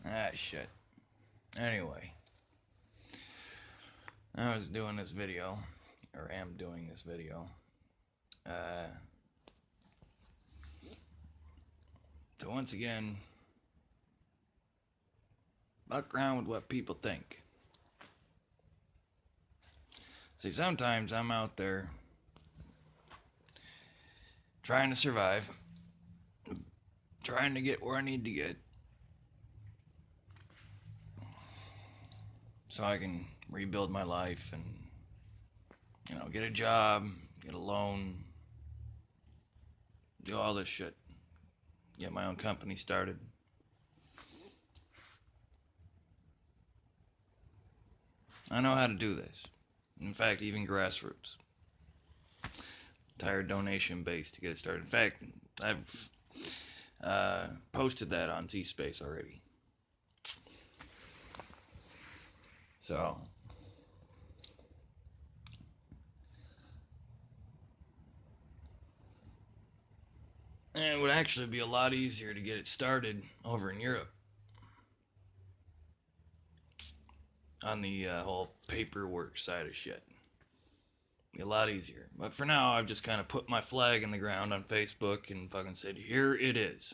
Ah, shit. Anyway, I was doing this video, or am doing this video, to once again fuck around with what people think. See, sometimes I'm out there trying to survive, trying to get where I need to get, so I can rebuild my life and, get a job, get a loan, do all this shit, get my own company started. I know how to do this. In fact, even grassroots. Entire donation base to get it started. In fact, I've posted that on Z-Space already. So, and it would actually be a lot easier to get it started over in Europe. On the whole paperwork side of shit. Be a lot easier. But for now, I've just kind of put my flag in the ground on Facebook and fucking said, here it is.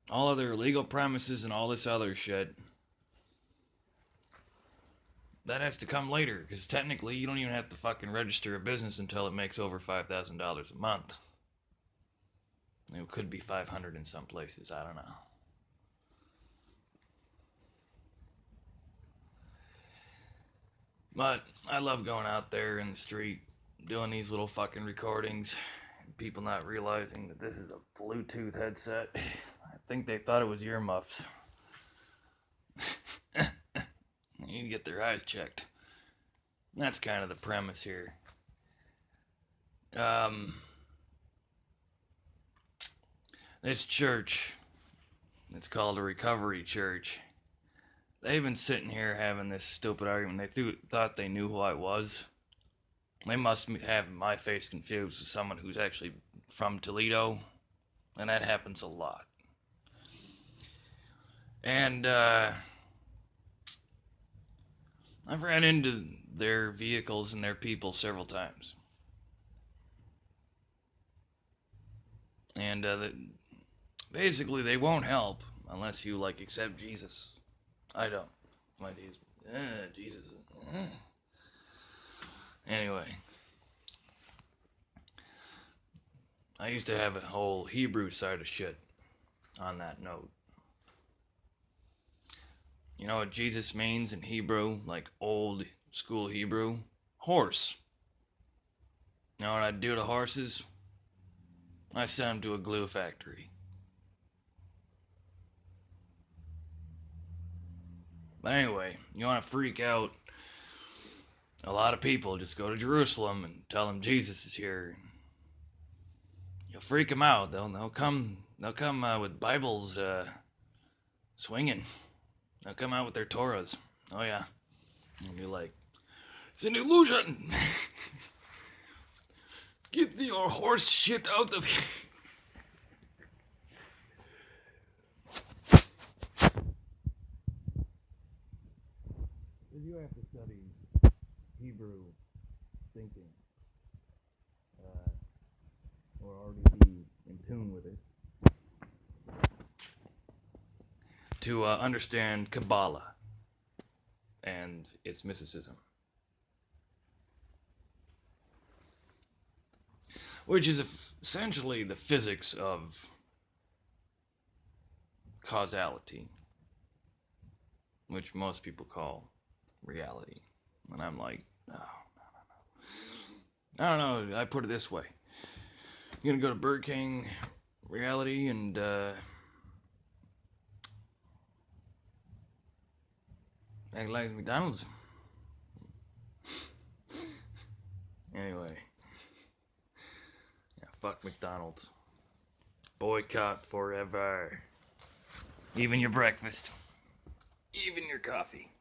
All other illegal premises and all this other shit, that has to come later, because technically you don't even have to fucking register a business until it makes over $5,000 a month. It could be 500 in some places, I don't know. But I love going out there in the street, doing these little fucking recordings, and people not realizing that this is a Bluetooth headset. I think they thought it was earmuffs. You need to get their eyes checked. That's kind of the premise here. This church, it's called a recovery church. They've been sitting here having this stupid argument. They thought they knew who I was. They must have my face confused with someone who's actually from Toledo. And that happens a lot. And I've ran into their vehicles and their people several times. And basically they won't help unless you accept Jesus. I don't. My Jesus. Anyway. I used to have a whole Hebrew side of shit on that note. You know what Jesus means in Hebrew? Like old school Hebrew? Horse. You know what I'd do to horses? I sent them to a glue factory. But anyway, you want to freak out a lot of people, just go to Jerusalem and tell them Jesus is here. You'll freak them out. They'll come with Bibles swinging. They'll come out with their Torahs. Oh yeah. And you're like, it's an illusion. Get your horse shit out of here. You have to study Hebrew thinking, or already be in tune with it, to understand Kabbalah and its mysticism, which is essentially the physics of causality, which most people call reality. And I'm like, no. I don't know, I put it this way. You're gonna go to Burger King, reality, and act like McDonald's. Anyway. Yeah, fuck McDonald's. Boycott forever. Even your breakfast. Even your coffee.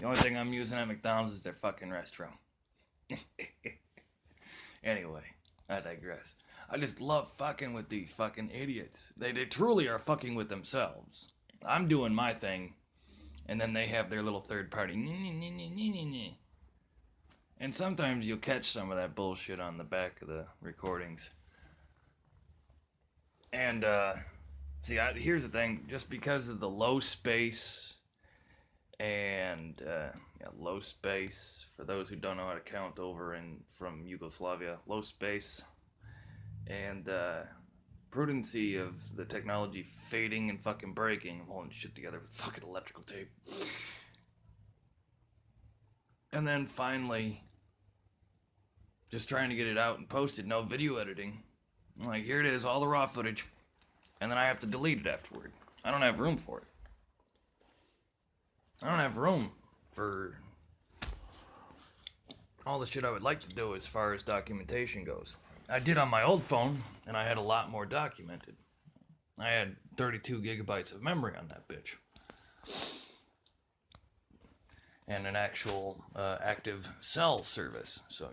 The only thing I'm using at McDonald's is their fucking restroom. Anyway, I digress. I just love fucking with these fucking idiots. They truly are fucking with themselves. I'm doing my thing, and then they have their little third party. And sometimes you'll catch some of that bullshit on the back of the recordings. And, here's the thing. Just because of the low space and, low space, for those who don't know how to count over from Yugoslavia, low space, and, prudency of the technology fading and fucking breaking, holding shit together with fucking electrical tape. And then finally, just trying to get it out and post it, no video editing. Like, here it is, all the raw footage, and then I have to delete it afterward. I don't have room for it. I don't have room for all the shit I would like to do as far as documentation goes. I did on my old phone, and I had a lot more documented. I had 32 gigabytes of memory on that bitch. And an actual active cell service. So,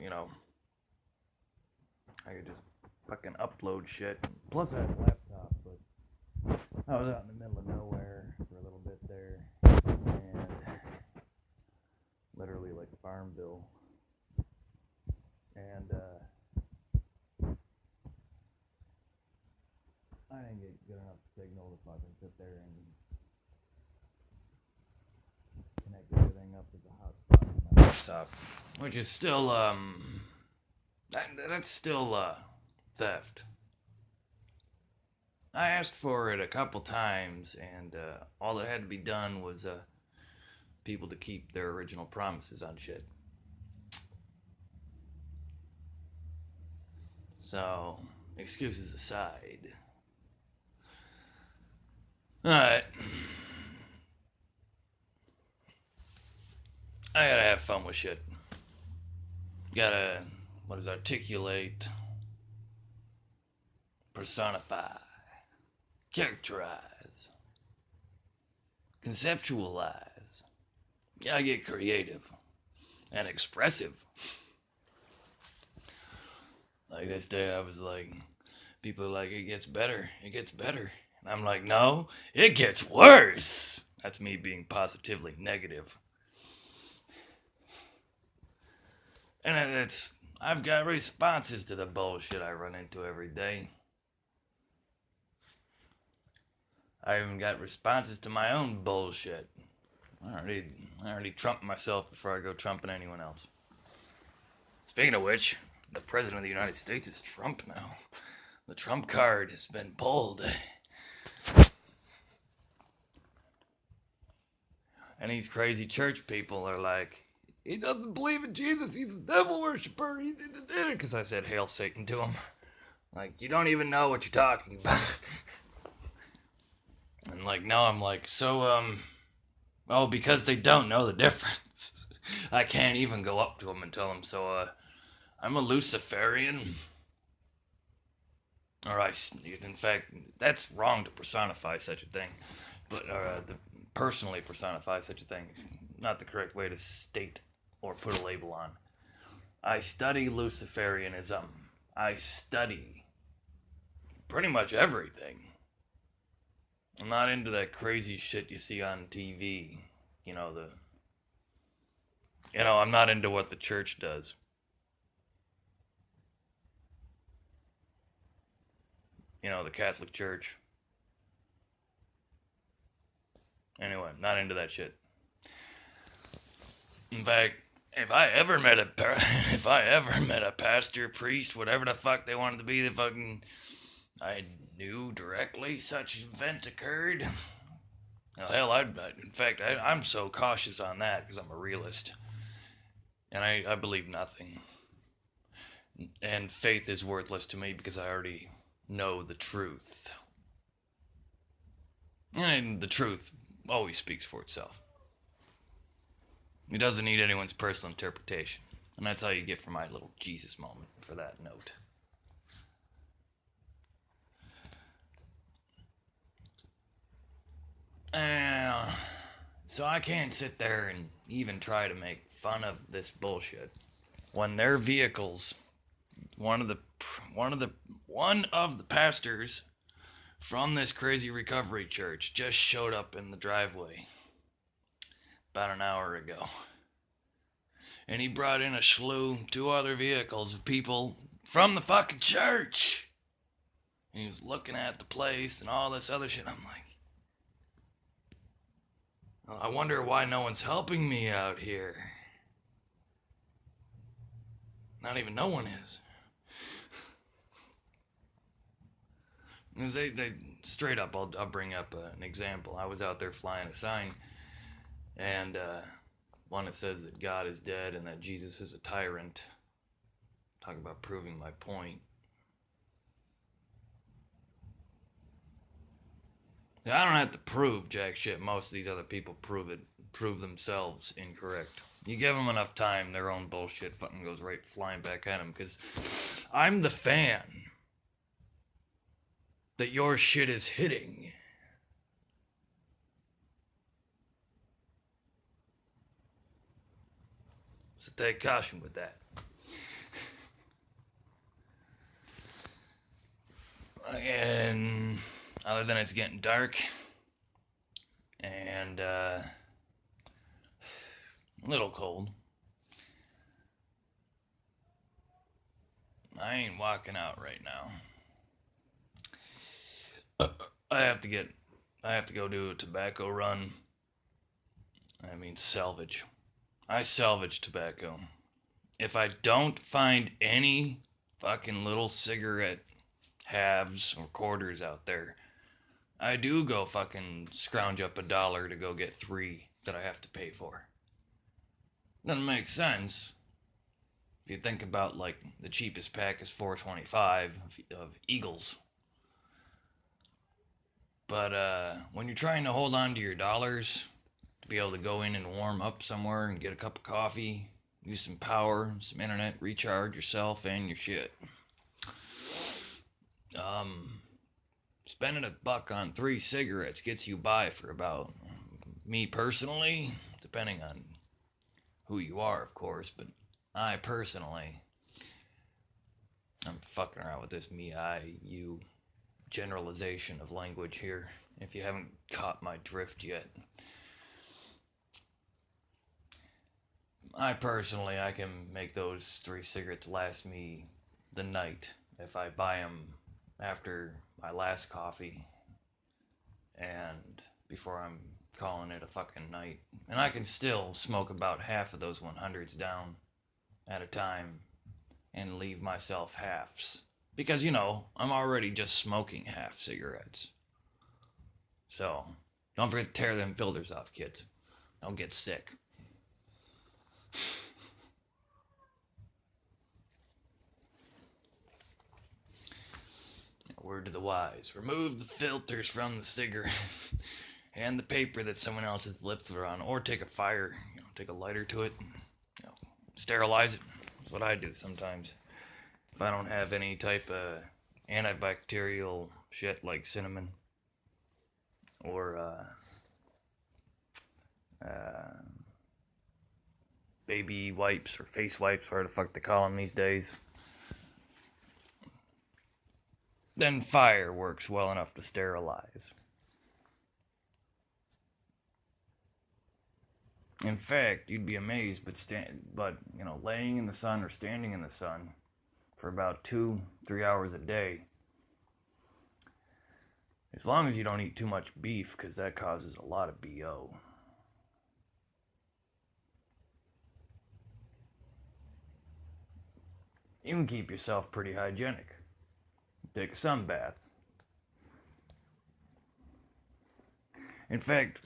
I could just fucking upload shit. Plus I had a laptop, but I was out in the middle of nowhere for a little bit there. And literally like Farmville. And I didn't get good enough signal to fucking sit there and connect everything up with the hotspot on my laptop. Which is still, that's still, theft. I asked for it a couple times, and all that had to be done was people to keep their original promises on shit. So, excuses aside. Alright. I gotta have fun with shit. Gotta, articulate, personify, characterize, conceptualize. Gotta get creative and expressive. Like this day I was like, people are like, it gets better. And I'm like, no, it gets worse. That's me being positively negative. And I've got responses to the bullshit I run into every day. I even got responses to my own bullshit. I already trumped myself before I go trumping anyone else. Speaking of which, the President of the United States is Trump now. The Trump card has been pulled. And these crazy church people are like, he doesn't believe in Jesus, he's a devil worshiper. Because I said Hail Satan to him. Like, you don't even know what you're talking about. And like, now I'm like, because they don't know the difference. I can't even go up to them and tell them, I'm a Luciferian. In fact, that's wrong to personify such a thing. But, to personally personify such a thing. Not the correct way to state or put a label on. I study Luciferianism. I study pretty much everything. I'm not into that crazy shit you see on TV. I'm not into what the church does. The Catholic Church. Anyway, not into that shit. In fact, if I ever met a pastor, priest, whatever the fuck they wanted to be, I knew directly such an event occurred. Well, hell, I'm so cautious on that because I'm a realist. And I believe nothing. And faith is worthless to me because I already know the truth. And the truth always speaks for itself. It doesn't need anyone's personal interpretation. And that's all you get for my little Jesus moment for that note. So I can't sit there and even try to make fun of this bullshit when their vehicles, one of the pastors from this crazy recovery church just showed up in the driveway about an hour ago. And he brought in a slew, 2 other vehicles of people from the fucking church. And he was looking at the place and all this other shit. I'm like, I wonder why no one's helping me out here. Not even no one is. They straight up, I'll bring up an example. I was out there flying a sign, and one that says that God is dead and that Jesus is a tyrant. Talking about proving my point. I don't have to prove jack shit. Most of these other people prove themselves incorrect. You give them enough time, their own bullshit fucking goes right flying back at them, because I'm the fan that your shit is hitting. So take caution with that. And other than it's getting dark and a little cold, I ain't walking out right now. I have to go do a tobacco run. I mean salvage. I salvage tobacco. If I don't find any fucking little cigarette halves or quarters out there, I do go fucking scrounge up $1 to go get 3 that I have to pay for. Doesn't make sense. If you think about, like, the cheapest pack is $4.25 of Eagles. But when you're trying to hold on to your dollars to be able to go in and warm up somewhere and get a cup of coffee, use some power, some internet, recharge yourself and your shit. Spending $1 on 3 cigarettes gets you by for about, me personally, depending on who you are, of course, but I personally, I'm fucking around with this me, I, you generalization of language here, if you haven't caught my drift yet. I can make those 3 cigarettes last me the night if I buy them after my last coffee and before I'm calling it a fucking night. And I can still smoke about half of those 100s down at a time and leave myself halves. Because, I'm already just smoking half cigarettes. So, don't forget to tear them filters off, kids. Don't get sick. Word to the wise. Remove the filters from the cigarette and the paper that someone else's lips are on. Or take a fire, take a lighter to it and, sterilize it. That's what I do sometimes. If I don't have any type of antibacterial shit like cinnamon or baby wipes or face wipes, whatever the fuck they call them these days, then fire works well enough to sterilize. In fact, you'd be amazed, but laying in the sun or standing in the sun for about 2-3 hours a day, as long as you don't eat too much beef, because that causes a lot of BO. You can keep yourself pretty hygienic. Take a sun bath. In fact,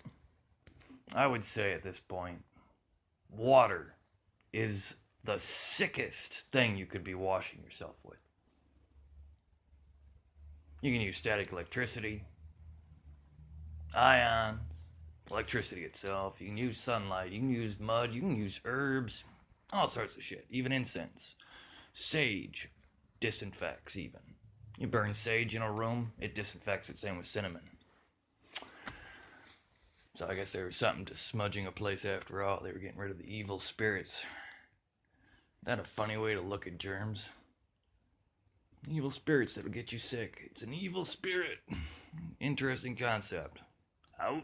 I would say at this point, water is the sickest thing you could be washing yourself with. You can use static electricity, ions, electricity itself. You can use sunlight, you can use mud, you can use herbs, all sorts of shit, even incense. Sage disinfects even. You burn sage in a room, it disinfects it, same with cinnamon. So I guess there was something to smudging a place after all. They were getting rid of the evil spirits. That a funny way to look at germs? Evil spirits that'll get you sick. It's an evil spirit. Interesting concept. Out.